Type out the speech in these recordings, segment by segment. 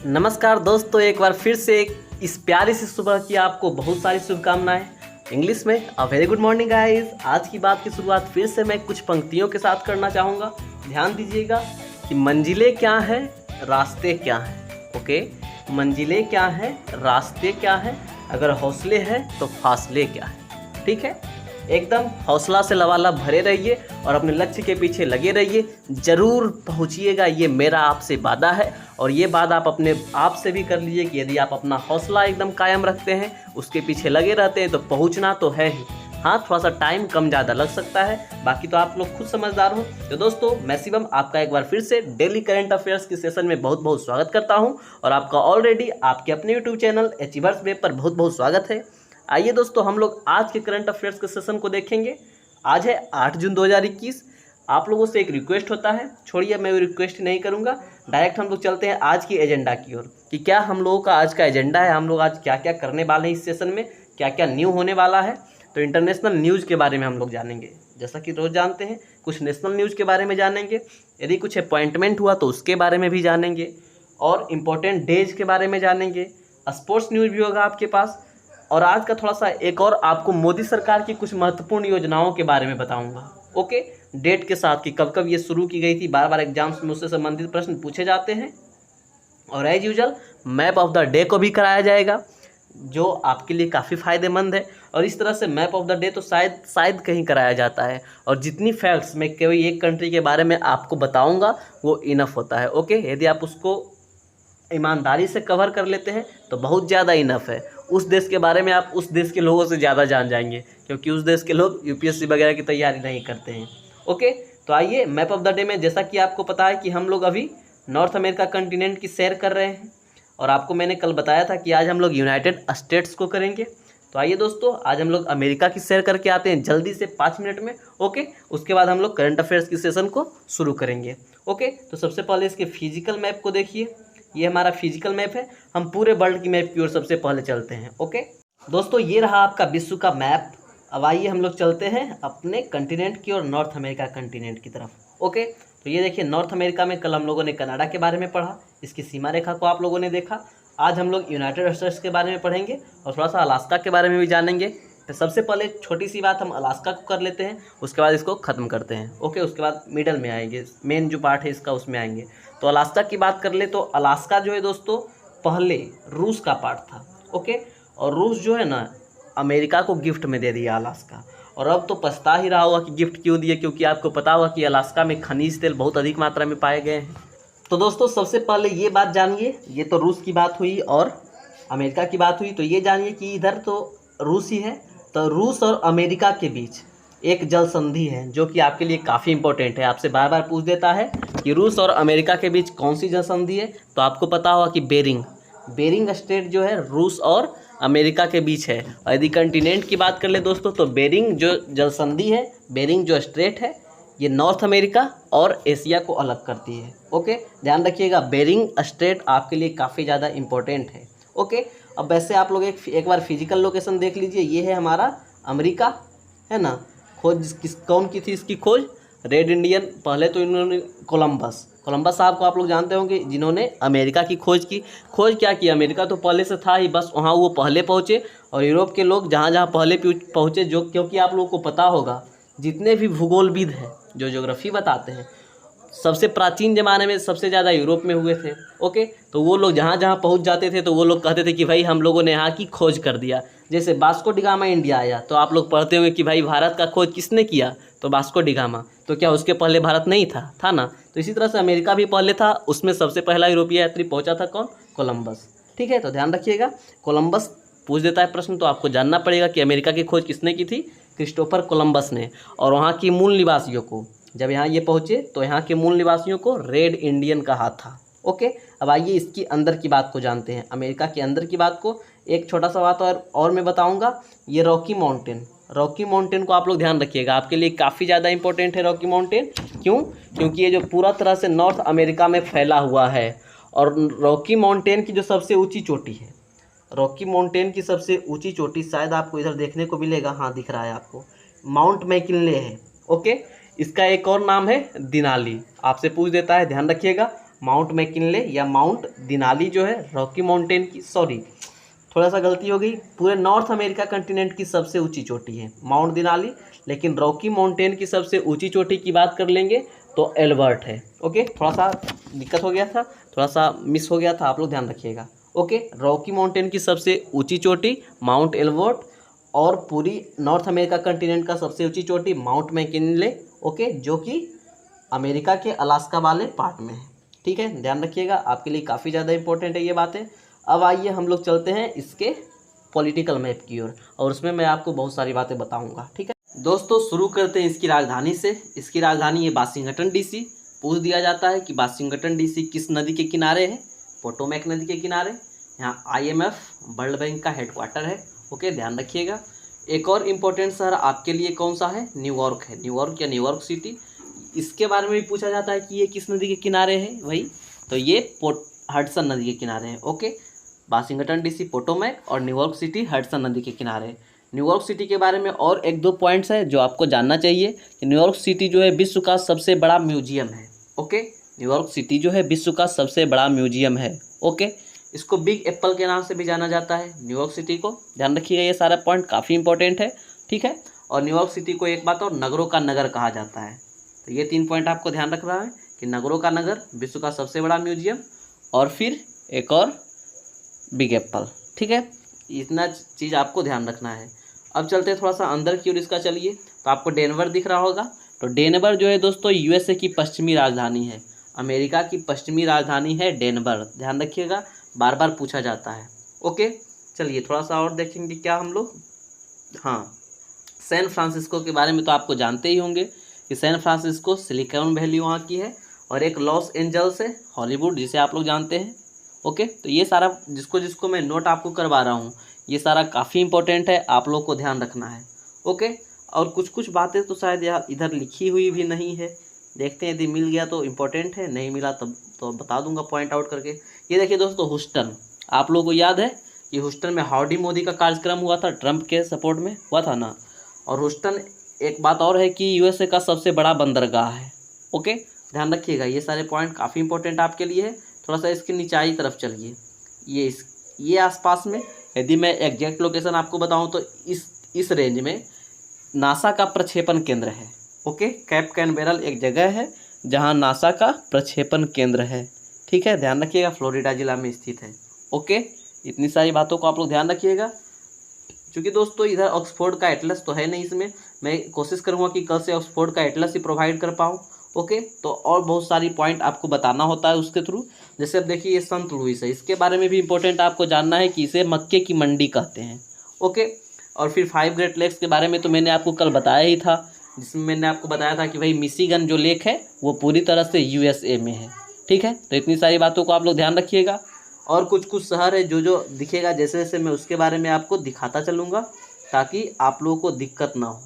नमस्कार दोस्तों, एक बार फिर से इस प्यारी सी सुबह की आपको बहुत सारी शुभकामनाएं। इंग्लिश में a very good morning guys. आज की बात की शुरुआत फिर से मैं कुछ पंक्तियों के साथ करना चाहूँगा। ध्यान दीजिएगा कि मंजिलें क्या है, रास्ते क्या हैं। ओके, मंजिलें क्या है, रास्ते क्या है, अगर हौसले हैं तो फासले क्या है। ठीक है, एकदम हौसला से लबालब भरे रहिए और अपने लक्ष्य के पीछे लगे रहिए। ज़रूर पहुंचिएगा, ये मेरा आपसे वादा है। और ये वादा आप अपने आप से भी कर लीजिए कि यदि आप अपना हौसला एकदम कायम रखते हैं, उसके पीछे लगे रहते हैं, तो पहुंचना तो है ही। हाँ, थोड़ा सा टाइम कम ज़्यादा लग सकता है, बाकी तो आप लोग खुद समझदार हो। तो दोस्तों, मैं शिवम आपका एक बार फिर से डेली करंट अफेयर्स की सेशन में बहुत बहुत स्वागत करता हूँ। और आपका ऑलरेडी आपके अपने यूट्यूब चैनल अचीवर्स वेब पर बहुत बहुत स्वागत है। आइए दोस्तों, हम लोग आज के करंट अफेयर्स के सेशन को देखेंगे। आज है 8 जून 2021। आप लोगों से एक रिक्वेस्ट होता है, छोड़िए मैं वो रिक्वेस्ट नहीं करूंगा, डायरेक्ट हम लोग चलते हैं आज की एजेंडा की ओर कि क्या हम लोगों का आज का एजेंडा है, हम लोग आज क्या क्या करने वाले हैं, इस सेशन में क्या क्या न्यू होने वाला है। तो इंटरनेशनल न्यूज़ के बारे में हम लोग जानेंगे, जैसा कि रोज़ जानते हैं। कुछ नेशनल न्यूज़ के बारे में जानेंगे, यदि कुछ अपॉइंटमेंट हुआ तो उसके बारे में भी जानेंगे, और इम्पोर्टेंट डेज के बारे में जानेंगे। स्पोर्ट्स न्यूज़ भी होगा आपके पास। और आज का थोड़ा सा एक और आपको मोदी सरकार की कुछ महत्वपूर्ण योजनाओं के बारे में बताऊंगा। ओके, डेट के साथ कि कब कब ये शुरू की गई थी। बार बार एग्जाम्स में उससे संबंधित प्रश्न पूछे जाते हैं। और as usual map of the day को भी कराया जाएगा, जो आपके लिए काफ़ी फ़ायदेमंद है। और इस तरह से मैप ऑफ द डे तो शायद कहीं कराया जाता है। और जितनी फैक्ट्स मैं केवल एक कंट्री के बारे में आपको बताऊँगा वो इनफ होता है। ओके, यदि आप उसको ईमानदारी से कवर कर लेते हैं तो बहुत ज़्यादा इनफ है। उस देश के बारे में आप उस देश के लोगों से ज़्यादा जान जाएंगे, क्योंकि उस देश के लोग यूपीएससी वगैरह की तैयारी नहीं करते हैं। ओके, तो आइए मैप ऑफ द डे में, जैसा कि आपको पता है कि हम लोग अभी नॉर्थ अमेरिका कंटिनेंट की सैर कर रहे हैं। और आपको मैंने कल बताया था कि आज हम लोग यूनाइटेड स्टेट्स को करेंगे। तो आइए दोस्तों, आज हम लोग अमेरिका की सैर करके आते हैं जल्दी से 5 मिनट में। ओके, उसके बाद हम लोग करंट अफेयर्स की सेशन को शुरू करेंगे। ओके, तो सबसे पहले इसके फिजिकल मैप को देखिए। ये हमारा फिजिकल मैप है। हम पूरे वर्ल्ड की मैप की ओर सबसे पहले चलते हैं। ओके दोस्तों, ये रहा आपका विश्व का मैप। अब आइए हम लोग चलते हैं अपने कंटिनेंट की ओर, नॉर्थ अमेरिका कंटिनेंट की तरफ। ओके, तो ये देखिए नॉर्थ अमेरिका में कल हम लोगों ने कनाडा के बारे में पढ़ा, इसकी सीमा रेखा को आप लोगों ने देखा। आज हम लोग यूनाइटेड स्टेट्स के बारे में पढ़ेंगे और थोड़ा सा अलास्का के बारे में भी जानेंगे। तो सबसे पहले छोटी सी बात हम अलास्का को कर लेते हैं, उसके बाद इसको ख़त्म करते हैं। ओके, उसके बाद मिडल में आएंगे, मेन जो पार्ट है इसका उसमें आएंगे। तो अलास्का की बात कर ले तो अलास्का जो है दोस्तों पहले रूस का पार्ट था। ओके, और रूस जो है ना अमेरिका को गिफ्ट में दे दिया अलास्का। और अब तो पछता ही रहा होगा कि गिफ्ट क्यों दिए, क्योंकि आपको पता होगा कि अलास्का में खनिज तेल बहुत अधिक मात्रा में पाए गए हैं। तो दोस्तों सबसे पहले ये बात जानिए, ये तो रूस की बात हुई और अमेरिका की बात हुई। तो ये जानिए कि इधर तो रूस ही है, तो रूस और अमेरिका के बीच एक जल संधि है जो कि आपके लिए काफ़ी इंपॉर्टेंट है। आपसे बार बार पूछ देता है कि रूस और अमेरिका के बीच कौन सी जल संधि है, तो आपको पता होगा कि बेरिंग स्ट्रेट जो है रूस और अमेरिका के बीच है। और यदि कंटिनेंट की बात कर ले दोस्तों, तो बेरिंग जो जल संधि है, बेरिंग जो स्ट्रेट है, ये नॉर्थ अमेरिका और एशिया को अलग करती है। ओके, ध्यान रखिएगा, बेरिंग स्ट्रेट आपके लिए काफ़ी ज़्यादा इंपॉर्टेंट है। ओके, अब वैसे आप लोग एक बार फिजिकल लोकेशन देख लीजिए। ये है हमारा अमेरिका, है ना। खोज कौन की थी इसकी खोज? Red Indian. पहले तो इन्होंने कोलंबस साहब को आप लोग जानते होंगे, जिन्होंने अमेरिका की खोज की। खोज क्या की? अमेरिका तो पहले से था ही, बस वहाँ वो पहले पहुँचे और यूरोप के लोग जहाँ जहाँ पहले पहुँचे, जो क्योंकि आप लोगों को पता होगा जितने भी भूगोलविद हैं जो ज्योग्राफी बताते हैं, सबसे प्राचीन ज़माने में सबसे ज़्यादा यूरोप में हुए थे। ओके, तो वो लोग जहाँ जहाँ पहुँच जाते थे तो वो लोग कहते थे कि भाई हम लोगों ने यहाँ की खोज कर दिया। जैसे वास्को डी गामा इंडिया आया तो आप लोग पढ़ते होंगे कि भाई भारत का खोज किसने किया, तो वास्को डी गामा। तो क्या उसके पहले भारत नहीं था ना। तो इसी तरह से अमेरिका भी पहले था, उसमें सबसे पहला यूरोपीय यात्री पहुँचा था कौन? कोलंबस। ठीक है, तो ध्यान रखिएगा, कोलंबस पूछ देता है प्रश्न तो आपको जानना पड़ेगा कि अमेरिका की खोज किसने की थी? क्रिस्टोफर कोलंबस ने। और वहाँ की मूल निवासियों को, जब यहाँ ये पहुँचे तो यहाँ के मूल निवासियों को रेड इंडियन कहा था। ओके, अब आइए इसकी अंदर की बात को जानते हैं, अमेरिका के अंदर की बात को। एक छोटा सा बात और मैं बताऊंगा, ये रॉकी माउंटेन को आप लोग ध्यान रखिएगा, आपके लिए काफ़ी ज़्यादा इंपॉर्टेंट है रॉकी माउंटेन। क्यों? क्योंकि ये जो पूरा तरह से नॉर्थ अमेरिका में फैला हुआ है। और रॉकी माउंटेन की जो सबसे ऊँची चोटी है, रॉकी माउंटेन की सबसे ऊँची चोटी शायद आपको इधर देखने को मिलेगा, हाँ दिख रहा है आपको, माउंट मैकिनले है। ओके, इसका एक और नाम है दिनाली। आपसे पूछ देता है, ध्यान रखिएगा, माउंट मैकिनले या माउंट दिनाली जो है रॉकी माउंटेन की, सॉरी थोड़ा सा गलती हो गई, पूरे नॉर्थ अमेरिका कंटिनेंट की सबसे ऊंची चोटी है माउंट दिनाली, लेकिन रॉकी माउंटेन की सबसे ऊंची चोटी की बात कर लेंगे तो एल्बर्ट है। ओके, थोड़ा सा दिक्कत हो गया था, थोड़ा सा मिस हो गया था, आप लोग ध्यान रखिएगा। ओके, रॉकी माउंटेन की सबसे ऊंची चोटी माउंट एल्बर्ट, और पूरी नॉर्थ अमेरिका कंटिनेंट का सबसे ऊंची चोटी माउंट मैकिनले। ओके, जो कि अमेरिका के अलास्का वाले पार्ट में है। ठीक है, ध्यान रखिएगा, आपके लिए काफ़ी ज़्यादा इंपॉर्टेंट है ये बातें। अब आइए हम लोग चलते हैं इसके पॉलिटिकल मैप की ओर, और उसमें मैं आपको बहुत सारी बातें बताऊंगा। ठीक है दोस्तों, शुरू करते हैं इसकी राजधानी से। इसकी राजधानी है वाशिंगटन डीसी। पूछ दिया जाता है कि वाशिंगटन डीसी किस नदी के किनारे है, पोटोमैक नदी के किनारे। यहाँ IMF वर्ल्ड बैंक का हेडक्वार्टर है। ओके, ध्यान रखिएगा। एक और इम्पोर्टेंट शहर आपके लिए कौन सा है, न्यूयॉर्क है, न्यूयॉर्क या न्यूयॉर्क सिटी। इसके बारे में भी पूछा जाता है कि ये किस नदी के किनारे है, वही तो ये हडसन नदी के किनारे है। ओके, वाशिंगटन डीसी पोटोमैक और न्यूयॉर्क सिटी हडसन नदी के किनारे। न्यूयॉर्क सिटी के बारे में और एक दो पॉइंट्स है जो आपको जानना चाहिए कि न्यूयॉर्क सिटी जो है विश्व का सबसे बड़ा म्यूजियम है। ओके, न्यूयॉर्क सिटी जो है विश्व का सबसे बड़ा म्यूजियम है। ओके, इसको बिग एप्पल के नाम से भी जाना जाता है न्यूयॉर्क सिटी को। ध्यान रखिएगा, ये सारा पॉइंट काफ़ी इंपॉर्टेंट है। ठीक है, और न्यूयॉर्क सिटी को एक बात और नगरों का नगर कहा जाता है। तो ये 3 पॉइंट आपको ध्यान रखना है कि नगरों का नगर, विश्व का सबसे बड़ा म्यूजियम, और फिर एक और बिग एप्पल। ठीक है, इतना चीज़ आपको ध्यान रखना है। अब चलते हैं थोड़ा सा अंदर की ओर इसका। चलिए, तो आपको डेनवर दिख रहा होगा। तो डेनवर जो है दोस्तों USA की पश्चिमी राजधानी है। अमेरिका की पश्चिमी राजधानी है डेनवर। ध्यान रखिएगा, बार बार पूछा जाता है। ओके, चलिए थोड़ा सा और देखेंगे क्या हम लोग। हाँ, सैन फ्रांसिस्को के बारे में तो आपको जानते ही होंगे कि सैन फ्रांसिस्को सिलिकॉन वैली वहाँ की है, और एक लॉस एंजल्स है हॉलीवुड, जिसे आप लोग जानते हैं। ओके, तो ये सारा जिसको मैं नोट आपको करवा रहा हूँ, ये सारा काफ़ी इंपॉर्टेंट है, आप लोग को ध्यान रखना है। ओके, और कुछ बातें तो शायद यहाँ इधर लिखी हुई भी नहीं है, देखते हैं यदि मिल गया तो इम्पोर्टेंट है, नहीं मिला तब तो बता दूंगा पॉइंट आउट करके। ये देखिए दोस्तों, ह्यूस्टन, आप लोगों को याद है कि ह्यूस्टन में हाउडी मोदी का कार्यक्रम हुआ था, ट्रंप के सपोर्ट में हुआ था ना। और ह्यूस्टन, एक बात और है कि USA का सबसे बड़ा बंदरगाह है। ओके, ध्यान रखिएगा, ये सारे पॉइंट काफ़ी इंपॉर्टेंट आपके लिए है। थोड़ा सा इसकी नीचाई तरफ चलिए, ये आसपास में, यदि मैं एग्जैक्ट लोकेशन आपको बताऊं तो इस रेंज में नासा का प्रक्षेपण केंद्र है। ओके, कैप कैनबेरल एक जगह है जहां नासा का प्रक्षेपण केंद्र है। ठीक है, ध्यान रखिएगा, फ्लोरिडा जिला में स्थित है। ओके, इतनी सारी बातों को आप लोग ध्यान रखिएगा। क्योंकि दोस्तों इधर ऑक्सफोर्ड का एटलस तो है नहीं, इसमें मैं कोशिश करूँगा कि कल से ऑक्सफोर्ड का एटलस ही प्रोवाइड कर पाऊँ। ओके, तो और बहुत सारी पॉइंट आपको बताना होता है उसके थ्रू। जैसे अब देखिए, ये संत लुइस है, इसके बारे में भी इंपॉर्टेंट आपको जानना है कि इसे मक्के की मंडी कहते हैं। ओके, और फिर 5 ग्रेट लेक्स के बारे में तो मैंने आपको कल बताया ही था, जिसमें मैंने आपको बताया था कि भाई मिशिगन जो लेक है वो पूरी तरह से USA में है। ठीक है, तो इतनी सारी बातों को आप लोग ध्यान रखिएगा। और कुछ शहर है जो दिखेगा जैसे जैसे मैं उसके बारे में आपको दिखाता चलूँगा, ताकि आप लोगों को दिक्कत ना हो।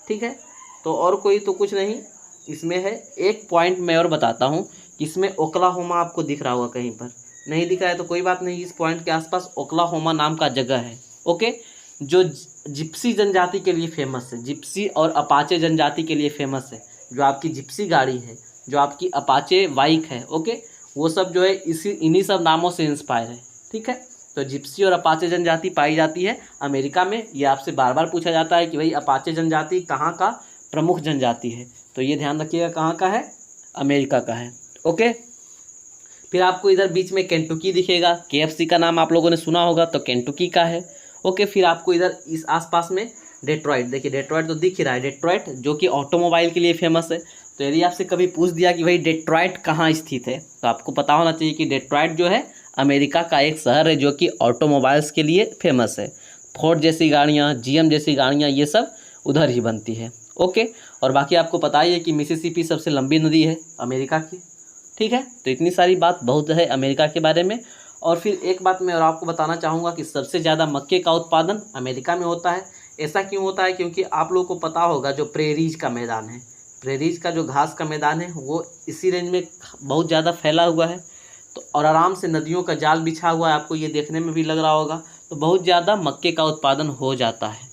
ठीक है, तो और कोई तो कुछ नहीं इसमें है। एक पॉइंट मैं और बताता हूँ कि इसमें ओक्लाहोमा आपको दिख रहा होगा, कहीं पर नहीं दिख रहा है तो कोई बात नहीं, इस पॉइंट के आसपास ओक्लाहोमा नाम का जगह है। ओके, जो जिप्सी जनजाति के लिए फेमस है, जिप्सी और अपाचे जनजाति के लिए फेमस है। जो आपकी जिप्सी गाड़ी है, जो आपकी अपाचे बाइक है, ओके, वो सब जो है इन्हीं सब नामों से इंस्पायर है। ठीक है, तो जिप्सी और अपाचे जनजाति पाई जाती है अमेरिका में। ये आपसे बार बार पूछा जाता है कि भाई अपाचे जनजाति कहाँ का प्रमुख जनजाति है, तो ये ध्यान रखिएगा कहाँ का है, अमेरिका का है। ओके, फिर आपको इधर बीच में केंटुकी दिखेगा, KFC का नाम आप लोगों ने सुना होगा, तो केंटुकी का है। ओके, फिर आपको इधर इस आसपास में डेट्रॉइट, देखिए डेट्रॉइट तो दिख ही रहा है, डेट्रॉइट जो कि ऑटोमोबाइल के लिए फेमस है। तो यदि आपसे कभी पूछ दिया कि भाई डेट्रॉइट कहाँ स्थित है, तो आपको पता होना चाहिए कि डेट्रॉइट जो है अमेरिका का एक शहर है जो कि ऑटोमोबाइल्स के लिए फेमस है। फोर्ड जैसी गाड़ियाँ, GM जैसी गाड़ियाँ, ये सब उधर ही बनती है। ओके, और बाकी आपको पता ही है कि मिसिसिपी सबसे लंबी नदी है अमेरिका की। ठीक है, तो इतनी सारी बात बहुत है अमेरिका के बारे में। और फिर एक बात मैं और आपको बताना चाहूँगा कि सबसे ज़्यादा मक्के का उत्पादन अमेरिका में होता है। ऐसा क्यों होता है, क्योंकि आप लोगों को पता होगा जो प्रेरीज का मैदान है, प्रेरीज का जो घास का मैदान है वो इसी रेंज में बहुत ज़्यादा फैला हुआ है। तो और आराम से नदियों का जाल बिछा हुआ है, आपको ये देखने में भी लग रहा होगा, तो बहुत ज़्यादा मक्के का उत्पादन हो जाता है।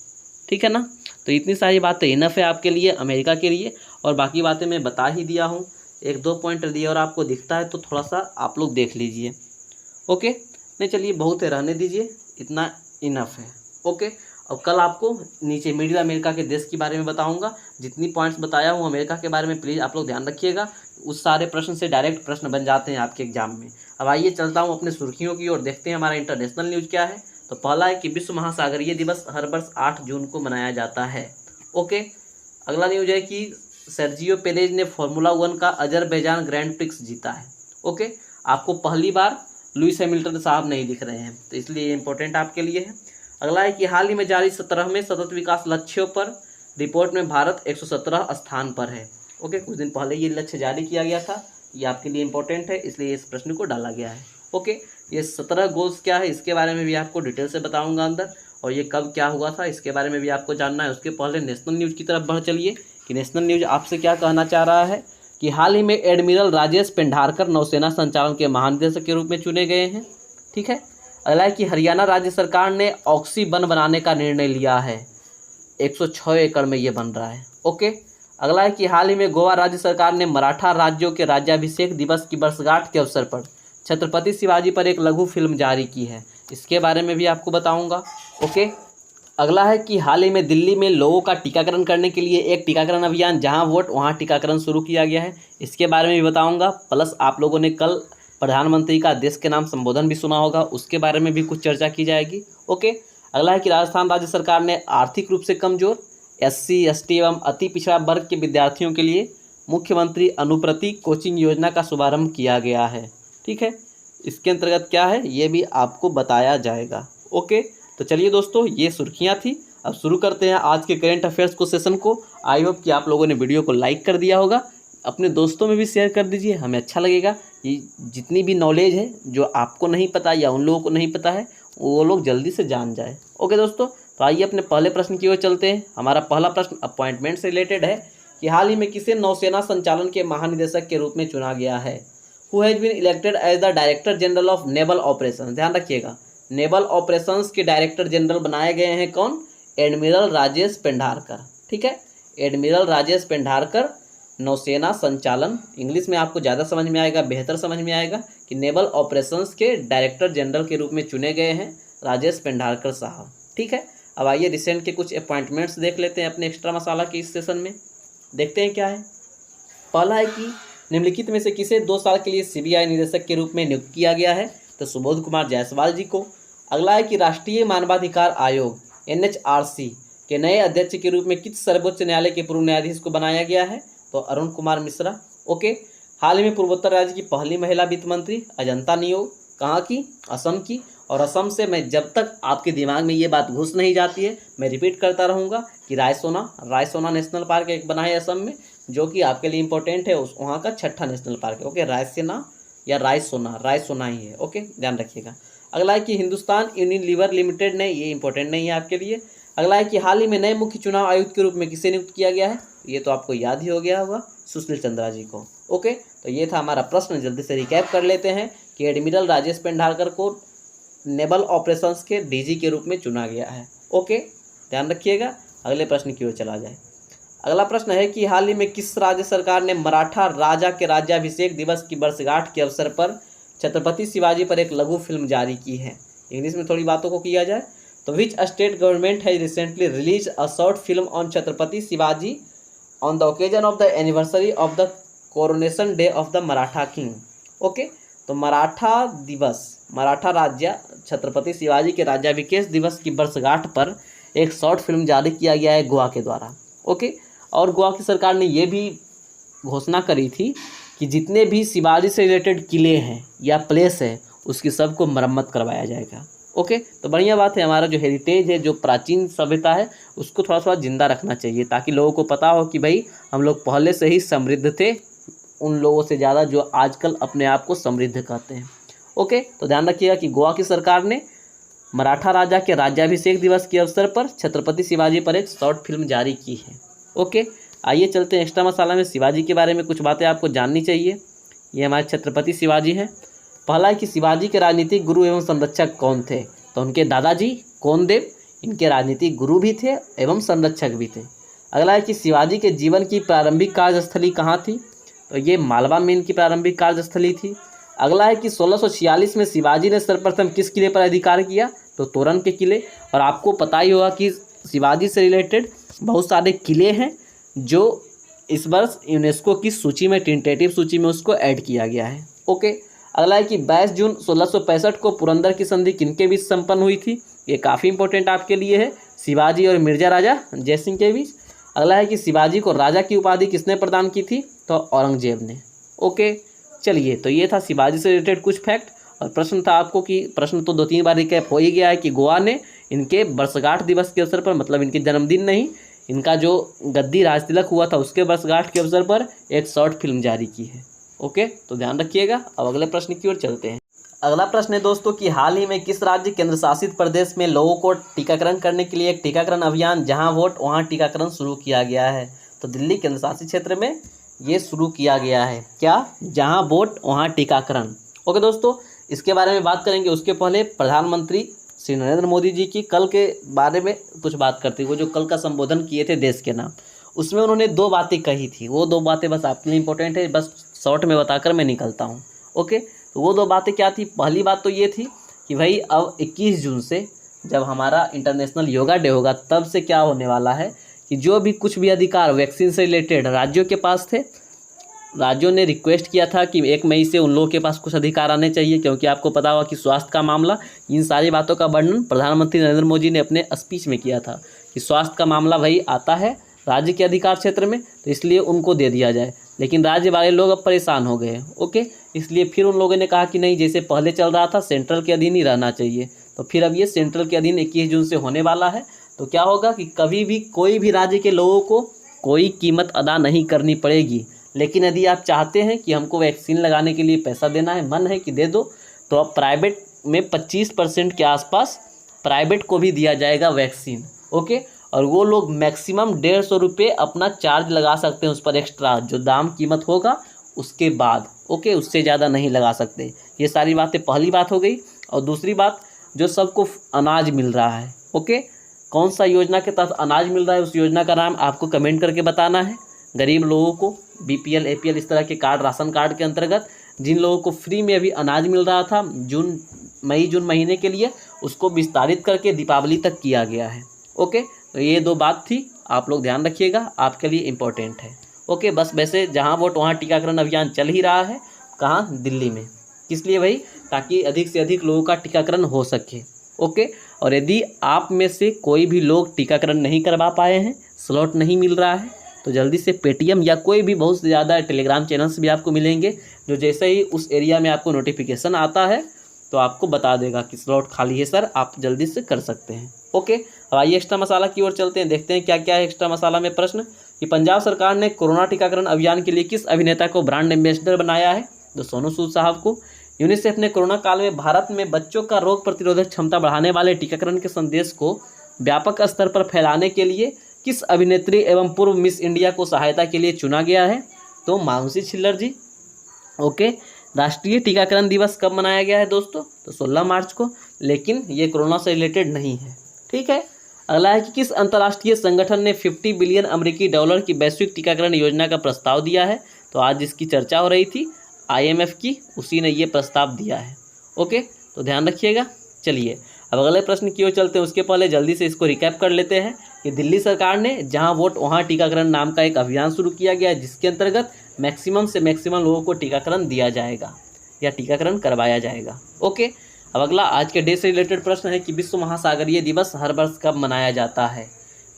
ठीक है ना, तो इतनी सारी बातें इनफ है आपके लिए अमेरिका के लिए। और बाकी बातें मैं बता ही दिया हूँ। एक दो पॉइंट दिए और आपको दिखता है तो थोड़ा सा आप लोग देख लीजिए। ओके, नहीं चलिए बहुत है, रहने दीजिए, इतना इनफ है। ओके, अब कल आपको नीचे मिडिल अमेरिका के देश के बारे में बताऊंगा। जितनी पॉइंट्स बताया हूँ अमेरिका के बारे में प्लीज़ आप लोग ध्यान रखिएगा, उस सारे प्रश्न से डायरेक्ट प्रश्न बन जाते हैं आपके एग्जाम में। अब आइए चलता हूँ अपने सुर्खियों की ओर, देखते हैं हमारा इंटरनेशनल न्यूज़ क्या है। तो पहला है कि विश्व महासागरीय दिवस हर वर्ष 8 जून को मनाया जाता है। ओके, अगला न्यूज़ है कि सर्जियो पेरेज ने फार्मूला 1 का अजरबैजान ग्रैंड प्रिक्स जीता है। ओके, आपको पहली बार लुइस हैमिल्टन साहब नहीं दिख रहे हैं, तो इसलिए ये इंपॉर्टेंट आपके लिए है। अगला है कि हाल ही में जारी 17वें सतत विकास लक्ष्यों पर रिपोर्ट में भारत 117 स्थान पर है। ओके, कुछ दिन पहले ये लक्ष्य जारी किया गया था, ये आपके लिए इंपॉर्टेंट है, इसलिए इस प्रश्न को डाला गया है। ओके, ये 17 गोल्स क्या है इसके बारे में भी आपको डिटेल से बताऊंगा अंदर, और ये कब क्या हुआ था इसके बारे में भी आपको जानना है। उसके पहले नेशनल न्यूज़ की तरफ बढ़ चलिए कि नेशनल न्यूज़ आपसे क्या कहना चाह रहा है कि हाल ही में एडमिरल राजेश पेंढारकर नौसेना संचालन के महानिदेशक के रूप में चुने गए हैं। ठीक है, अगला है कि हरियाणा राज्य सरकार ने ऑक्सी वन बनाने का निर्णय लिया है, 106 एकड़ में ये बन रहा है। ओके, अगला है कि हाल ही में गोवा राज्य सरकार ने मराठा राज्यों के राज्याभिषेक दिवस की वर्षगांठ के अवसर पर छत्रपति शिवाजी पर एक लघु फिल्म जारी की है, इसके बारे में भी आपको बताऊंगा। ओके, अगला है कि हाल ही में दिल्ली में लोगों का टीकाकरण करने के लिए एक टीकाकरण अभियान जहां वोट वहां टीकाकरण शुरू किया गया है, इसके बारे में भी बताऊंगा। प्लस आप लोगों ने कल प्रधानमंत्री का देश के नाम संबोधन भी सुना होगा, उसके बारे में भी कुछ चर्चा की जाएगी। ओके, अगला है कि राजस्थान राज्य सरकार ने आर्थिक रूप से कमजोर SC ST एवं अति पिछड़ा वर्ग के विद्यार्थियों के लिए मुख्यमंत्री अनुप्रति कोचिंग योजना का शुभारंभ किया गया है। ठीक है, इसके अंतर्गत क्या है ये भी आपको बताया जाएगा। ओके, तो चलिए दोस्तों, ये सुर्खियाँ थी। अब शुरू करते हैं आज के करेंट अफेयर्स को सेशन को। आई होप कि आप लोगों ने वीडियो को लाइक कर दिया होगा, अपने दोस्तों में भी शेयर कर दीजिए, हमें अच्छा लगेगा। ये जितनी भी नॉलेज है जो आपको नहीं पता या उन लोगों को नहीं पता है वो लोग जल्दी से जान जाए। ओके दोस्तों, तो आइए अपने पहले प्रश्न की ओर चलते हैं। हमारा पहला प्रश्न अपॉइंटमेंट से रिलेटेड है कि हाल ही में किसे नौसेना संचालन के महानिदेशक के रूप में चुना गया है। Who has been elected as the director general of naval operation. ध्यान रखिएगा, नेवल ऑपरेशंस के डायरेक्टर जनरल बनाए गए हैं कौन? एडमिरल राजेश पेंढारकर। ठीक है, एडमिरल राजेश पेंढारकर नौसेना संचालन, इंग्लिश में आपको ज़्यादा समझ में आएगा, बेहतर समझ में आएगा कि नेवल ऑपरेशंस के डायरेक्टर जनरल के रूप में चुने गए हैं राजेश पेंढारकर साहब। ठीक है, अब आइए रिसेंट के कुछ अपॉइंटमेंट्स देख लेते हैं अपने एक्स्ट्रा मसाला के इस सेशन में। देखते हैं क्या है। पहला है कि निम्नलिखित में से किसे 2 साल के लिए CBI निदेशक के रूप में नियुक्त किया गया है, तो सुबोध कुमार जायसवाल जी को। अगला है कि राष्ट्रीय मानवाधिकार आयोग NHRC के नए अध्यक्ष के रूप में किस सर्वोच्च न्यायालय के पूर्व न्यायाधीश को बनाया गया है, तो अरुण कुमार मिश्रा। ओके, हाल ही में पूर्वोत्तर राज्य की पहली महिला वित्त मंत्री अजंता नियोग कहाँ की? असम की। और असम से मैं जब तक आपके दिमाग में ये बात घुस नहीं जाती है मैं रिपीट करता रहूँगा कि रायसोना नेशनल पार्क एक बना है असम में, जो कि आपके लिए इंपॉर्टेंट है, उस वहाँ का 6ठा नेशनल पार्क है। ओके, रायसेना या रायसोना ही है। ओके, ध्यान रखिएगा। अगला है कि हिंदुस्तान यूनिलीवर लिमिटेड ने, ये इंपॉर्टेंट नहीं है आपके लिए। अगला है कि हाल ही में नए मुख्य चुनाव आयुक्त के रूप में किसे नियुक्त किया गया है, ये तो आपको याद ही हो गया होगा, सुशील चंद्रा जी को। ओके, तो ये था हमारा प्रश्न। जल्दी से रिकैप कर लेते हैं कि एडमिरल राजेश पेंढारकर को नेवल ऑपरेशंस के DG के रूप में चुना गया है। ओके, ध्यान रखिएगा। अगले प्रश्न की ओर चला जाए। अगला प्रश्न है कि हाल ही में किस राज्य सरकार ने मराठा राजा के राज्याभिषेक दिवस की वर्षगांठ के अवसर पर छत्रपति शिवाजी पर एक लघु फिल्म जारी की है। इंग्लिश में थोड़ी बातों को किया जाए तो विच state government has recently release a short film on Chhatrapati Shivaji on the occasion of the anniversary of the coronation day of the Maratha king. Okay, तो मराठा राज्य छत्रपति शिवाजी के राज्याभिषेक दिवस की वर्षगांठ पर एक शॉर्ट फिल्म जारी किया गया है गोवा के द्वारा। ओके, और गोवा की सरकार ने ये भी घोषणा करी थी कि जितने भी शिवाजी से रिलेटेड किले हैं या प्लेस है उसकी सबको मरम्मत करवाया जाएगा। ओके, तो बढ़िया बात है। हमारा जो हेरिटेज है, जो प्राचीन सभ्यता है, उसको थोड़ा थोड़ा जिंदा रखना चाहिए ताकि लोगों को पता हो कि भाई हम लोग पहले से ही समृद्ध थे, उन लोगों से ज़्यादा जो आजकल अपने आप को समृद्ध कहते हैं। ओके, तो ध्यान रखिएगा कि गोवा की सरकार ने मराठा राजा के राज्याभिषेक दिवस के अवसर पर छत्रपति शिवाजी पर एक शॉर्ट फिल्म जारी की है। ओके, आइए चलते हैं एक्स्ट्रा मसाला में। शिवाजी के बारे में कुछ बातें आपको जाननी चाहिए। ये हमारे छत्रपति शिवाजी हैं। पहला है कि शिवाजी के राजनीतिक गुरु एवं संरक्षक कौन थे, तो उनके दादाजी कोनदेव इनके राजनीतिक गुरु भी थे एवं संरक्षक भी थे। अगला है कि शिवाजी के जीवन की प्रारंभिक कार्यस्थली कहाँ थी, तो ये मालवा में इनकी प्रारंभिक कार्यस्थली थी। अगला है कि 1646 में शिवाजी ने सर्वप्रथम किस किले पर अधिकार किया, तो तोरण के किले। और आपको पता ही होगा कि शिवाजी से रिलेटेड बहुत सारे किले हैं जो इस वर्ष यूनेस्को की सूची में, टेंटेटिव सूची में उसको ऐड किया गया है। ओके, अगला है कि 22 जून 1665 को पुरंदर की संधि किनके बीच संपन्न हुई थी, ये काफ़ी इंपॉर्टेंट आपके लिए है, शिवाजी और मिर्जा राजा जयसिंह के बीच। अगला है कि शिवाजी को राजा की उपाधि किसने प्रदान की थी, तो औरंगजेब ने। ओके, चलिए, तो ये था शिवाजी से रिलेटेड कुछ फैक्ट। और प्रश्न था आपको कि प्रश्न तो 2-3 बार रिकैप हो ही गया है कि गोवा ने इनके वर्षगांठ दिवस के अवसर पर, मतलब इनके जन्मदिन नहीं, इनका जो गद्दी राज तिलक हुआ था उसके वर्षगांठ के अवसर पर एक शॉर्ट फिल्म जारी की है। ओके, तो ध्यान रखिएगा। अब अगले प्रश्न की ओर चलते हैं। अगला प्रश्न है दोस्तों कि हाल ही में किस राज्य केंद्र शासित प्रदेश में लोगों को टीकाकरण करने के लिए एक टीकाकरण अभियान जहां वोट वहां टीकाकरण शुरू किया गया है, तो दिल्ली केंद्र शासित क्षेत्र में ये शुरू किया गया है। क्या, जहां वोट वहां टीकाकरण। ओके दोस्तों, इसके बारे में बात करेंगे। उसके पहले प्रधानमंत्री श्री नरेंद्र मोदी जी की कल के बारे में कुछ बात करते हुए, जो कल का संबोधन किए थे देश के नाम, उसमें उन्होंने 2 बातें कही थी। वो 2 बातें बस आपके लिए इंपॉर्टेंट है, बस शॉर्ट में बताकर मैं निकलता हूँ। ओके, तो वो 2 बातें क्या थी। पहली बात तो ये थी कि भाई अब 21 जून से जब हमारा इंटरनेशनल योगा डे होगा, तब से क्या होने वाला है कि जो भी कुछ भी अधिकार वैक्सीन से रिलेटेड राज्यों के पास थे, राज्यों ने रिक्वेस्ट किया था कि 1 मई से उन लोगों के पास कुछ अधिकार आने चाहिए, क्योंकि आपको पता होगा कि स्वास्थ्य का मामला, इन सारी बातों का वर्णन प्रधानमंत्री नरेंद्र मोदी ने अपने स्पीच में किया था कि स्वास्थ्य का मामला भाई आता है राज्य के अधिकार क्षेत्र में, तो इसलिए उनको दे दिया जाए। लेकिन राज्य वाले लोग अब परेशान हो गए। ओके, इसलिए फिर उन लोगों ने कहा कि नहीं, जैसे पहले चल रहा था सेंट्रल के अधीन ही रहना चाहिए। तो फिर अब ये सेंट्रल के अधीन 21 जून से होने वाला है। तो क्या होगा कि कभी भी कोई भी राज्य के लोगों को कोई कीमत अदा नहीं करनी पड़ेगी। लेकिन यदि आप चाहते हैं कि हमको वैक्सीन लगाने के लिए पैसा देना है, मन है कि दे दो, तो अब प्राइवेट में 25% के आसपास प्राइवेट को भी दिया जाएगा वैक्सीन। ओके, और वो लोग मैक्सिमम 150 रुपये अपना चार्ज लगा सकते हैं उस पर एक्स्ट्रा, जो दाम कीमत होगा उसके बाद। ओके, उससे ज़्यादा नहीं लगा सकते। ये सारी बातें पहली बात हो गई। और दूसरी बात, जो सबको अनाज मिल रहा है, ओके, कौन सा योजना के तहत अनाज मिल रहा है, उस योजना का नाम आपको कमेंट करके बताना है। गरीब लोगों को BPL APL इस तरह के कार्ड, राशन कार्ड के अंतर्गत जिन लोगों को फ्री में अभी अनाज मिल रहा था मई जून महीने के लिए, उसको विस्तारित करके दीपावली तक किया गया है। ओके, तो ये 2 बात थी, आप लोग ध्यान रखिएगा, आपके लिए इम्पोर्टेंट है। ओके, बस वैसे जहाँ वोट वहाँ टीकाकरण अभियान चल ही रहा है। कहाँ, दिल्ली में। किस लिए भाई, ताकि अधिक से अधिक लोगों का टीकाकरण हो सके। ओके, और यदि आप में से कोई भी लोग टीकाकरण नहीं करवा पाए हैं, स्लॉट नहीं मिल रहा है, तो जल्दी से पेटीएम या कोई भी बहुत से ज़्यादा टेलीग्राम चैनल्स भी आपको मिलेंगे, जो जैसे ही उस एरिया में आपको नोटिफिकेशन आता है तो आपको बता देगा कि स्लॉट खाली है सर, आप जल्दी से कर सकते हैं। ओके, अब आइए एक्स्ट्रा मसाला की ओर चलते हैं, देखते हैं क्या क्या है एक्स्ट्रा मसाला में। प्रश्न कि पंजाब सरकार ने कोरोना टीकाकरण अभियान के लिए किस अभिनेता को ब्रांड एम्बेसडर बनाया है, तो सोनू सूद साहब को। यूनिसेफ ने कोरोना काल में भारत में बच्चों का रोग प्रतिरोधक क्षमता बढ़ाने वाले टीकाकरण के संदेश को व्यापक स्तर पर फैलाने के लिए किस अभिनेत्री एवं पूर्व मिस इंडिया को सहायता के लिए चुना गया है, तो मानसी छिल्लर जी। ओके, राष्ट्रीय टीकाकरण दिवस कब मनाया गया है दोस्तों, तो 16 मार्च को, लेकिन ये कोरोना से रिलेटेड नहीं है। ठीक है, अगला है कि किस अंतर्राष्ट्रीय संगठन ने 50 बिलियन अमेरिकी डॉलर की वैश्विक टीकाकरण योजना का प्रस्ताव दिया है, तो आज जिसकी चर्चा हो रही थी IMF की, उसी ने ये प्रस्ताव दिया है। ओके, तो ध्यान रखिएगा। चलिए अब अगले प्रश्न की ओर चलते हैं। उसके पहले जल्दी से इसको रिकैप कर लेते हैं कि दिल्ली सरकार ने जहां वोट वहां टीकाकरण नाम का एक अभियान शुरू किया गया है, जिसके अंतर्गत मैक्सिमम से मैक्सिमम लोगों को टीकाकरण दिया जाएगा या टीकाकरण करवाया जाएगा। ओके, अब अगला आज के डे से रिलेटेड प्रश्न है कि विश्व महासागरीय दिवस हर वर्ष कब मनाया जाता है।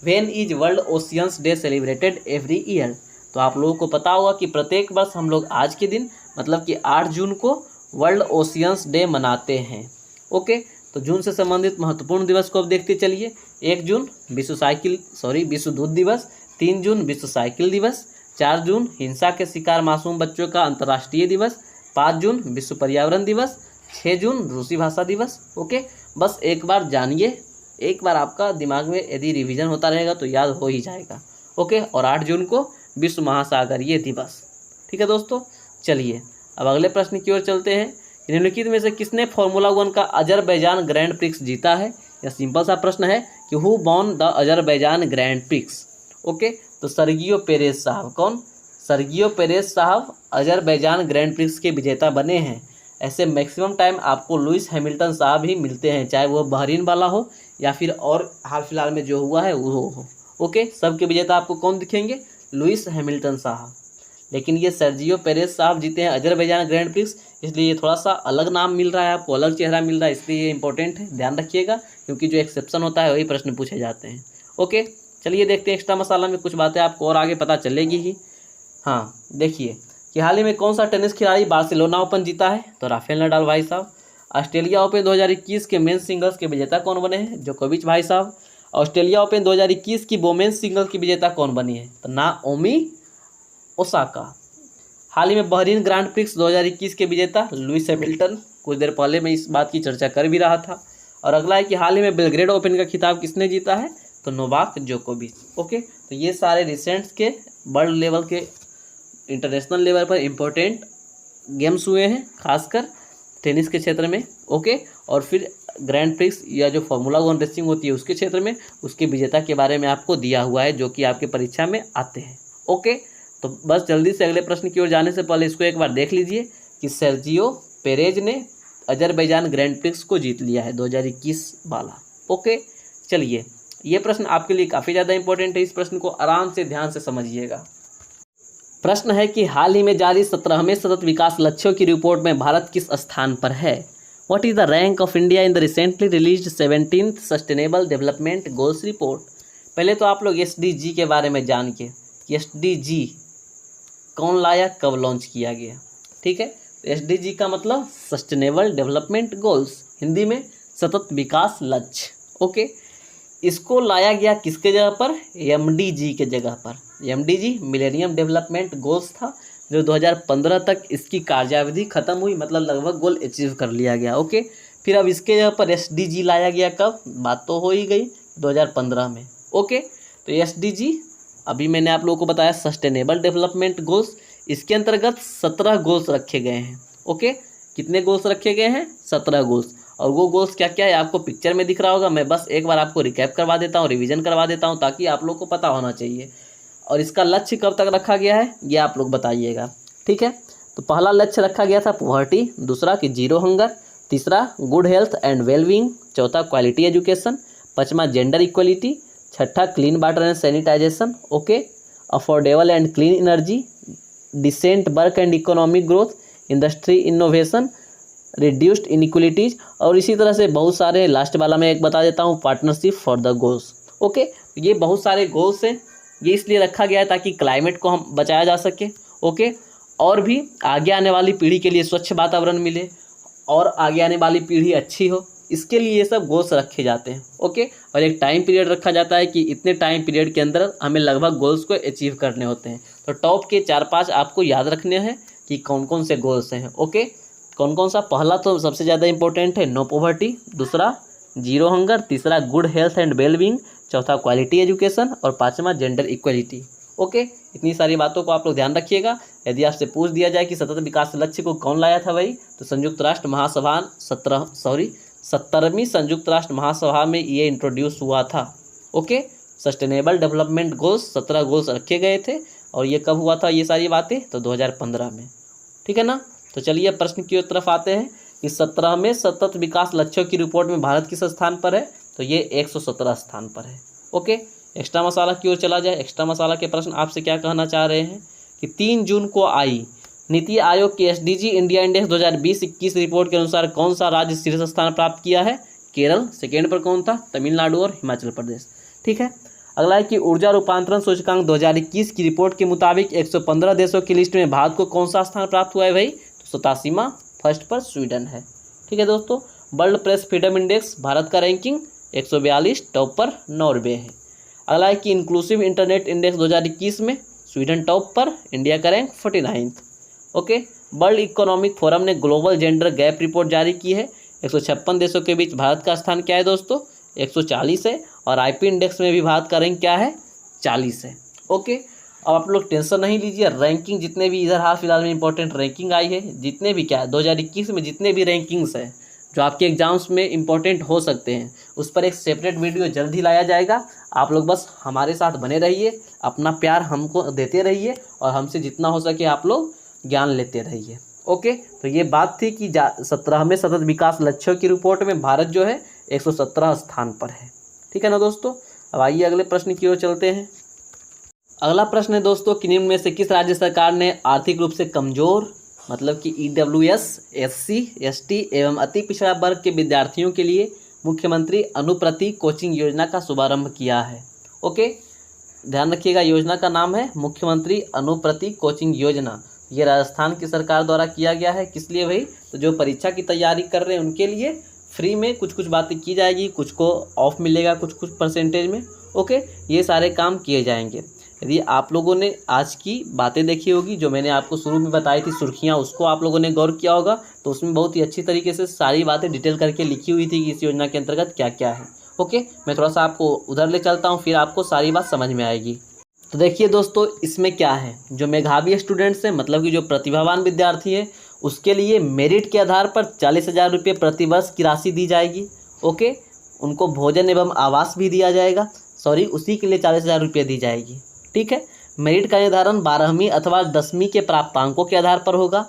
When is world oceans day celebrated every year. तो आप लोगों को पता होगा कि प्रत्येक वर्ष हम लोग आज के दिन, मतलब कि 8 जून को वर्ल्ड ओशियंस डे मनाते हैं। ओके, तो जून से संबंधित महत्वपूर्ण दिवस को अब देखते चलिए। 1 जून विश्व दूध दिवस, 3 जून विश्व साइकिल दिवस, 4 जून हिंसा के शिकार मासूम बच्चों का अंतर्राष्ट्रीय दिवस, 5 जून विश्व पर्यावरण दिवस, 6 जून रूसी भाषा दिवस। ओके, बस एक बार जानिए, एक बार आपका दिमाग में यदि रिवीजन होता रहेगा तो याद हो ही जाएगा। ओके, और 8 जून को विश्व महासागरीय दिवस। ठीक है दोस्तों, चलिए अब अगले प्रश्न की ओर चलते हैं। निम्नलिखित में से किसने फार्मूला 1 का अजरबैजान ग्रैंड प्रिक्स जीता है। यह सिंपल सा प्रश्न है कि who won the Azerbaijan grand prix. Okay, तो सर्गियो पेरेज साहब। कौन? सर्गियो पेरेज साहब अजरबैजान ग्रैंड प्रिक्स के विजेता बने हैं। ऐसे मैक्सिमम टाइम आपको लुइस हैमिल्टन साहब ही मिलते हैं, चाहे वो बहरीन वाला हो या फिर और हाल फिलहाल में जो हुआ है वो हो। ओके, सबके विजेता आपको कौन दिखेंगे? लुइस हैमिल्टन साहब। लेकिन ये सर्जियो पेरेज साहब जीते हैं अजरबैजान ग्रैंड प्रिक्स, इसलिए ये थोड़ा सा अलग नाम मिल रहा है आपको, अलग चेहरा मिल रहा है, इसलिए ये इंपॉर्टेंट है, ध्यान रखिएगा, क्योंकि जो एक्सेप्शन होता है वही प्रश्न पूछे जाते हैं। ओके, चलिए देखते हैं एक्स्ट्रा मसाला में कुछ बातें आपको और आगे पता चलेगी ही। हाँ, देखिए कि हाल ही में कौन सा टेनिस खिलाड़ी बार्सिलोना ओपन जीता है? तो राफेल नडाल भाई साहब। ऑस्ट्रेलिया ओपन 2021 के मेंस सिंगल्स के विजेता कौन बने हैं? जोकोविच भाई साहब। ऑस्ट्रेलिया ओपन 2021 की वोमेन्स सिंगल्स की विजेता कौन बनी है? तो नाओमी ओसाका। हाल ही में बहरीन ग्रांड प्रिक्स 2021 के विजेता लुइस हैमिल्टन। कुछ देर पहले मैं इस बात की चर्चा कर भी रहा था। और अगला है कि हाल ही में बेलग्रेड ओपन का खिताब किसने जीता है? तो नोवाक जोकोविच। ओके, तो ये सारे रिसेंट के वर्ल्ड लेवल के, इंटरनेशनल लेवल पर इम्पोर्टेंट गेम्स हुए हैं, खासकर टेनिस के क्षेत्र में। ओके, और फिर ग्रैंड प्रिक्स या जो फार्मूला 1 रेसिंग होती है उसके क्षेत्र में उसके विजेता के बारे में आपको दिया हुआ है, जो कि आपके परीक्षा में आते हैं। ओके, तो बस जल्दी से अगले प्रश्न की ओर जाने से पहले इसको एक बार देख लीजिए कि सर्जियो पेरेज ने अजरबैजान ग्रैंड प्रिक्स को जीत लिया है 2021 वाला। ओके, चलिए ये प्रश्न आपके लिए काफ़ी ज़्यादा इंपॉर्टेंट है, इस प्रश्न को आराम से ध्यान से समझिएगा। प्रश्न है कि हाल ही में जारी 17वें सतत विकास लक्ष्यों की रिपोर्ट में भारत किस स्थान पर है? What is the rank of India in the recently released 17th sustainable development goals report? पहले तो आप लोग SDG के बारे में जान के, SDG कौन लाया, कब लॉन्च किया गया, ठीक है। SDG का मतलब सस्टेनेबल डेवलपमेंट गोल्स, हिंदी में सतत विकास लक्ष्य। ओके, इसको लाया गया किसके जगह पर? MDG के जगह पर। MDG मिलेनियम डेवलपमेंट गोल्स था, जो 2015 तक इसकी कार्यावधि खत्म हुई, मतलब लगभग गोल अचीव कर लिया गया। ओके, फिर अब इसके जगह पर SDG लाया गया, कब? बात तो हो ही गई 2015 में। ओके, तो SDG अभी मैंने आप लोगों को बताया सस्टेनेबल डेवलपमेंट गोल्स, इसके अंतर्गत 17 गोल्स रखे गए हैं। ओके, कितने गोल्स रखे गए हैं? 17 गोल्स। और वो गोल्स क्या क्या है आपको पिक्चर में दिख रहा होगा, मैं बस एक बार आपको रिकैप करवा देता हूँ, रिवीजन करवा देता हूँ, ताकि आप लोग को पता होना चाहिए। और इसका लक्ष्य कब तक रखा गया है ये आप लोग बताइएगा, ठीक है। तो पहला लक्ष्य रखा गया था पॉवर्टी, दूसरा कि जीरो हंगर, तीसरा गुड हेल्थ एंड वेलबींग, चौथा क्वालिटी एजुकेशन, पाँचवा जेंडर इक्वलिटी, छठा clean water and sanitization, okay, affordable and clean energy, decent work and economic growth, industry innovation, reduced inequalities, और इसी तरह से बहुत सारे। लास्ट वाला मैं एक बता देता हूँ, partnership for the goals. Okay, ये बहुत सारे गोल्स हैं, ये इसलिए रखा गया है ताकि क्लाइमेट को हम बचाया जा सके। ओके, और भी आगे आने वाली पीढ़ी के लिए स्वच्छ वातावरण मिले और आगे आने वाली पीढ़ी अच्छी हो, इसके लिए ये सब गोल्स रखे जाते हैं। ओके, और एक टाइम पीरियड रखा जाता है कि इतने टाइम पीरियड के अंदर हमें लगभग गोल्स को अचीव करने होते हैं। तो टॉप के 4-5 आपको याद रखने हैं कि कौन कौन से गोल्स हैं। ओके, कौन कौन सा? पहला तो सबसे ज़्यादा इंपॉर्टेंट है नो पॉवर्टी, दूसरा जीरो हंगर, तीसरा गुड हेल्थ एंड वेलबींग, चौथा क्वालिटी एजुकेशन और पाँचवा जेंडर इक्वलिटी। ओके, इतनी सारी बातों को आप लोग ध्यान रखिएगा। यदि आपसे पूछ दिया जाए कि सतत विकास लक्ष्य को कौन लाया था भाई, तो संयुक्त राष्ट्र महासभा 17वीं संयुक्त राष्ट्र महासभा में ये इंट्रोड्यूस हुआ था। Okay, sustainable development goals 17 goals रखे गए थे, और ये कब हुआ था ये सारी बातें? तो 2015 में, ठीक है ना। तो चलिए प्रश्न की तरफ आते हैं कि 17वें सतत विकास लक्ष्यों की रिपोर्ट में भारत किस स्थान पर है? तो ये 117 स्थान पर है। ओके, एक्स्ट्रा मसाला की ओर चला जाए। एक्स्ट्रा मसाला के प्रश्न आपसे क्या कहना चाह रहे हैं कि 3 जून को आई नीति आयोग की SDG इंडिया इंडेक्स 2020-21 रिपोर्ट के अनुसार कौन सा राज्य शीर्ष स्थान प्राप्त किया है? केरल। सेकेंड पर कौन था? तमिलनाडु और हिमाचल प्रदेश, ठीक है। अगला है कि ऊर्जा रूपांतरण सूचकांक 2021 की रिपोर्ट के मुताबिक 115 देशों की लिस्ट में भारत को कौन सा स्थान प्राप्त हुआ है भाई? तो 87वां, फर्स्ट पर स्वीडन है, ठीक है दोस्तों। World press freedom index Bharat का रैंकिंग 142, टॉप पर नॉर्वे है। अगला है कि इंक्लूसिव इंटरनेट इंडेक्स 2021 में स्वीडन टॉप पर, इंडिया का rank 49। Okay, world economic forum ने ग्लोबल जेंडर गैप रिपोर्ट जारी की है। 156 देशों के बीच भारत का स्थान क्या है दोस्तों? 140 है। और IP इंडेक्स में भी भारत का रैंक क्या है? 40 है। ओके, अब आप लोग टेंशन नहीं लीजिए, रैंकिंग जितने भी इधर हाल फिलहाल में इंपॉर्टेंट रैंकिंग आई है, जितने भी क्या 2021 में जितने भी रैंकिंग्स हैं जो आपके एग्जाम्स में इंपॉर्टेंट हो सकते हैं, उस पर एक सेपरेट वीडियो जल्द ही लाया जाएगा। आप लोग बस हमारे साथ बने रहिए, अपना प्यार हमको देते रहिए और हमसे जितना हो सके आप लोग ज्ञान लेते रहिए। ओके, तो ये बात थी कि 17वें सतत विकास लक्ष्यों की रिपोर्ट में भारत जो है 117 स्थान पर है। ठीक है ना दोस्तों। अब आइए अगले प्रश्न की ओर चलते हैं। अगला प्रश्न है दोस्तों कि निम्न में से किस राज्य सरकार ने आर्थिक रूप से कमजोर मतलब कि EWS, SC, ST एवं अति पिछड़ा वर्ग के विद्यार्थियों के लिए मुख्यमंत्री अनुप्रति कोचिंग योजना का शुभारंभ किया है। ओके, ध्यान रखिएगा, योजना का नाम है मुख्यमंत्री अनुप्रति कोचिंग योजना। ये राजस्थान की सरकार द्वारा किया गया है। किस लिए भाई? तो जो परीक्षा की तैयारी कर रहे हैं उनके लिए फ्री में कुछ कुछ बातें की जाएगी, कुछ को ऑफ मिलेगा कुछ कुछ परसेंटेज में। ओके, ये सारे काम किए जाएंगे। यदि आप लोगों ने आज की बातें देखी होगी, जो मैंने आपको शुरू में बताई थी सुर्खियाँ, उसको आप लोगों ने गौर किया होगा, तो उसमें बहुत ही अच्छी तरीके से सारी बातें डिटेल करके लिखी हुई थी कि इस योजना के अंतर्गत क्या क्या है। ओके, मैं थोड़ा सा आपको उधर ले चलता हूँ, फिर आपको सारी बात समझ में आएगी। तो देखिए दोस्तों, इसमें क्या है, जो मेधावी स्टूडेंट्स हैं मतलब कि जो प्रतिभावान विद्यार्थी हैं, उसके लिए मेरिट के आधार पर 40,000 रुपये प्रतिवर्ष की राशि दी जाएगी। ओके, उनको भोजन एवं आवास भी दिया जाएगा, उसी के लिए 40,000 रुपये दी जाएगी। ठीक है, मेरिट का निर्धारण 12वीं अथवा 10वीं के प्राप्तांकों के आधार पर होगा।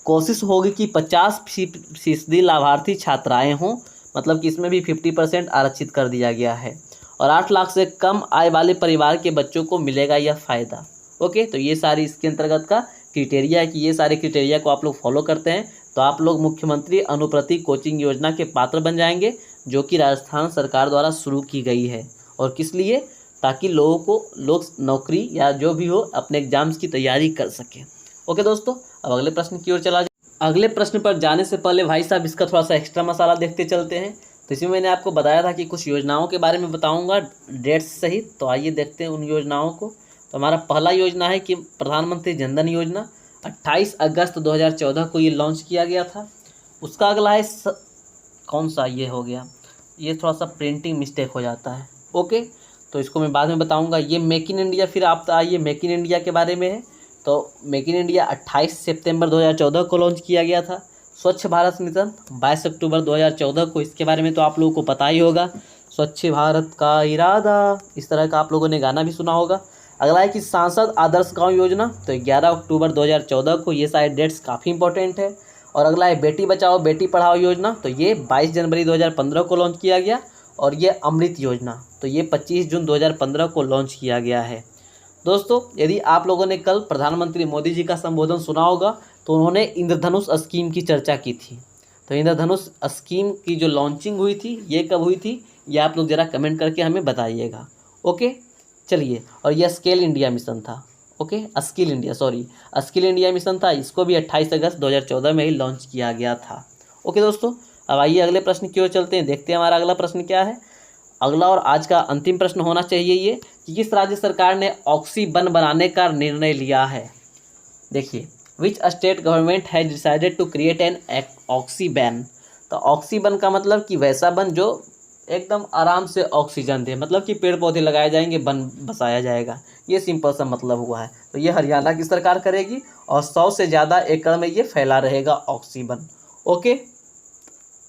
कोशिश होगी कि 50% लाभार्थी छात्राएँ हों, मतलब कि इसमें भी 50% आरक्षित कर दिया गया है और 8 लाख से कम आय वाले परिवार के बच्चों को मिलेगा यह फ़ायदा। ओके, तो ये सारी इसके अंतर्गत का क्राइटेरिया है कि ये सारे क्राइटेरिया को आप लोग फॉलो करते हैं तो आप लोग मुख्यमंत्री अनुप्रति कोचिंग योजना के पात्र बन जाएंगे, जो कि राजस्थान सरकार द्वारा शुरू की गई है। और किस लिए? ताकि लोग नौकरी या जो भी हो अपने एग्जाम्स की तैयारी कर सकें। ओके दोस्तों, अब अगले प्रश्न की ओर चला जाए। अगले प्रश्न पर जाने से पहले भाई साहब इसका थोड़ा सा एक्स्ट्रा मसाला देखते चलते हैं। तो इसमें मैंने आपको बताया था कि कुछ योजनाओं के बारे में बताऊंगा डेट्स सहित, तो आइए देखते हैं उन योजनाओं को। तो हमारा पहला योजना है कि प्रधानमंत्री जनधन योजना 28 अगस्त 2014 को ये लॉन्च किया गया था। उसका अगला है कौन सा, ये हो गया, ये थोड़ा सा प्रिंटिंग मिस्टेक हो जाता है। ओके, तो इसको मैं बाद में बताऊंगा। ये मेक इन इंडिया, फिर आप आइए मेक इन इंडिया के बारे में है। तो मेक इन इंडिया 28 सितंबर 2014 को लॉन्च किया गया था। स्वच्छ भारत मिशन 22 अक्टूबर 2014 को, इसके बारे में तो आप लोगों को पता ही होगा, स्वच्छ भारत का इरादा, इस तरह का आप लोगों ने गाना भी सुना होगा। अगला है कि सांसद आदर्श गांव योजना, तो 11 अक्टूबर 2014 को, ये सारे डेट्स काफ़ी इंपॉर्टेंट है। और अगला है बेटी बचाओ बेटी पढ़ाओ योजना, तो ये 22 जनवरी 2015 को लॉन्च किया गया। और ये अमृत योजना, तो ये 25 जून 2015 को लॉन्च किया गया है। दोस्तों, यदि आप लोगों ने कल प्रधानमंत्री मोदी जी का संबोधन सुना होगा तो उन्होंने इंद्रधनुष स्कीम की चर्चा की थी। तो इंद्रधनुष स्कीम की जो लॉन्चिंग हुई थी ये कब हुई थी, ये आप लोग ज़रा कमेंट करके हमें बताइएगा। ओके, चलिए, और यह स्किल इंडिया मिशन था। ओके, स्किल इंडिया मिशन था, इसको भी 28 अगस्त 2014 में ही लॉन्च किया गया था। ओके दोस्तों, अब आइए अगले प्रश्न की ओर चलते हैं, देखते हैं हमारा अगला प्रश्न क्या है। अगला और आज का अंतिम प्रश्न होना चाहिए ये कि किस राज्य सरकार ने ऑक्सीबन बनाने का निर्णय लिया है। देखिए, which state government has decided to create an ऑक्सीबैन। तो ऑक्सीबन का मतलब कि वैसा बन जो एकदम आराम से ऑक्सीजन दे, मतलब कि पेड़ पौधे लगाए जाएंगे, वन बसाया जाएगा, ये सिंपल सा मतलब हुआ है। तो ये हरियाणा की सरकार करेगी और 100 से ज़्यादा एकड़ में ये फैला रहेगा ऑक्सीबन। ओके,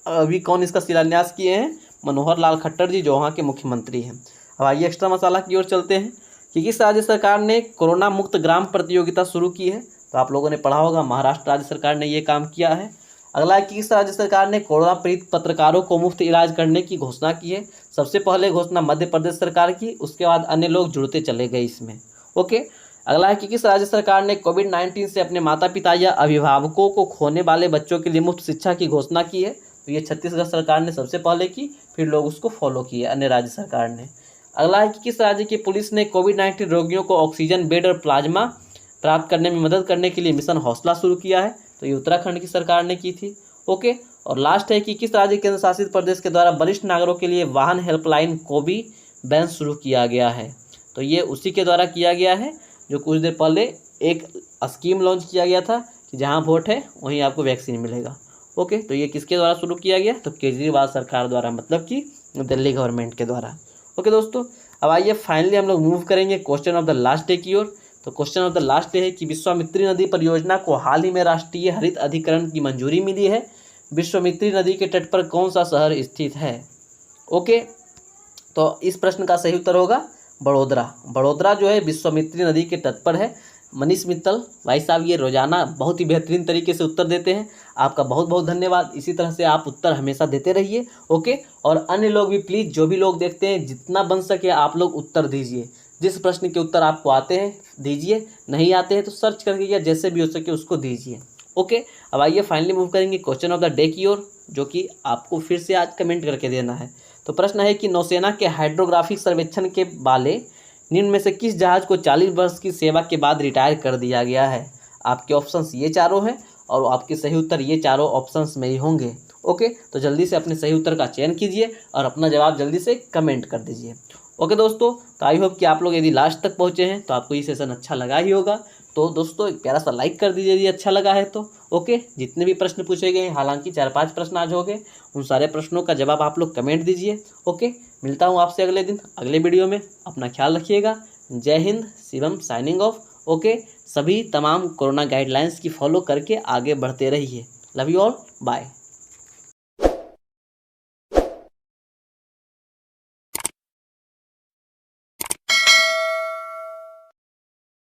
अभी कौन इसका शिलान्यास किए हैं? मनोहर लाल खट्टर जी, जो वहाँ के मुख्यमंत्री हैं। अब आइए एक्स्ट्रा मसाला की ओर चलते हैं कि किस राज्य सरकार ने कोरोना मुक्त ग्राम प्रतियोगिता शुरू की है। तो आप लोगों ने पढ़ा होगा, महाराष्ट्र राज्य सरकार ने ये काम किया है। अगला है कि किस राज्य सरकार ने कोरोना पीड़ित पत्रकारों को मुफ्त इलाज करने की घोषणा की है। सबसे पहले घोषणा मध्य प्रदेश सरकार की, उसके बाद अन्य लोग जुड़ते चले गए इसमें। ओके, अगला है कि किस राज्य सरकार ने कोविड-19 से अपने माता पिता या अभिभावकों को खोने वाले बच्चों के लिए मुफ्त शिक्षा की घोषणा की है। तो ये छत्तीसगढ़ सरकार ने सबसे पहले की, फिर लोग उसको फॉलो किए अन्य राज्य सरकार ने। अगला है कि किस राज्य की पुलिस ने कोविड-19 रोगियों को ऑक्सीजन बेड और प्लाज्मा प्राप्त करने में मदद करने के लिए मिशन हौसला शुरू किया है। तो ये उत्तराखंड की सरकार ने की थी। ओके, और लास्ट है कि किस राज्य केंद्र शासित प्रदेश के द्वारा वरिष्ठ नागरिकों के लिए वाहन हेल्पलाइन कोवी वैन शुरू किया गया है। तो ये उसी के द्वारा किया गया है जो कुछ देर पहले एक स्कीम लॉन्च किया गया था कि जहाँ वोट है वहीं आपको वैक्सीन मिलेगा। ओके, तो ये किसके द्वारा शुरू किया गया? तो केजरीवाल सरकार द्वारा, मतलब कि दिल्ली गवर्नमेंट के द्वारा। ओके दोस्तों, अब आइए फाइनली हम लोग मूव करेंगे question of the last day की ओर। तो question of the last day है कि विश्वामित्री नदी परियोजना को हाल ही में राष्ट्रीय हरित अधिकरण की मंजूरी मिली है। विश्वामित्री नदी के तट पर कौन सा शहर स्थित है? ओके, तो इस प्रश्न का सही उत्तर होगा बड़ोदरा। बड़ोदरा जो है विश्वामित्री नदी के तट पर है। मनीष मित्तल भाई साहब ये रोजाना बहुत ही बेहतरीन तरीके से उत्तर देते हैं। आपका बहुत बहुत धन्यवाद। इसी तरह से आप उत्तर हमेशा देते रहिए। ओके, और अन्य लोग भी प्लीज़, जो भी लोग देखते हैं, जितना बन सके आप लोग उत्तर दीजिए। जिस प्रश्न के उत्तर आपको आते हैं दीजिए, नहीं आते हैं तो सर्च करके या जैसे भी हो सके उसको दीजिए। ओके, अब आइए फाइनली मूव करेंगे क्वेश्चन ऑफ द डे की ओर, जो कि आपको फिर से आज कमेंट करके देना है। तो प्रश्न है कि नौसेना के हाइड्रोग्राफिक सर्वेक्षण के वाले निम्न में से किस जहाज को 40 वर्ष की सेवा के बाद रिटायर कर दिया गया है? आपके ऑप्शंस ये चारों हैं और आपके सही उत्तर ये चारों ऑप्शंस में ही होंगे। ओके, तो जल्दी से अपने सही उत्तर का चयन कीजिए और अपना जवाब जल्दी से कमेंट कर दीजिए। ओके दोस्तों, तो आई होप कि आप लोग यदि लास्ट तक पहुँचे हैं तो आपको ये सेशन अच्छा लगा ही होगा। तो दोस्तों एक प्यारा सा लाइक कर दीजिए यदि अच्छा लगा है तो। ओके, जितने भी प्रश्न पूछे गए हैं, हालांकि 4-5 प्रश्न आज हो गए, उन सारे प्रश्नों का जवाब आप लोग कमेंट दीजिए। ओके, मिलता हूँ आपसे अगले दिन अगले वीडियो में। अपना ख्याल रखिएगा। जय Hind, Shivam signing off. Okay, सभी तमाम कोरोना गाइडलाइंस की फॉलो करके आगे बढ़ते रहिए। Love you all, bye.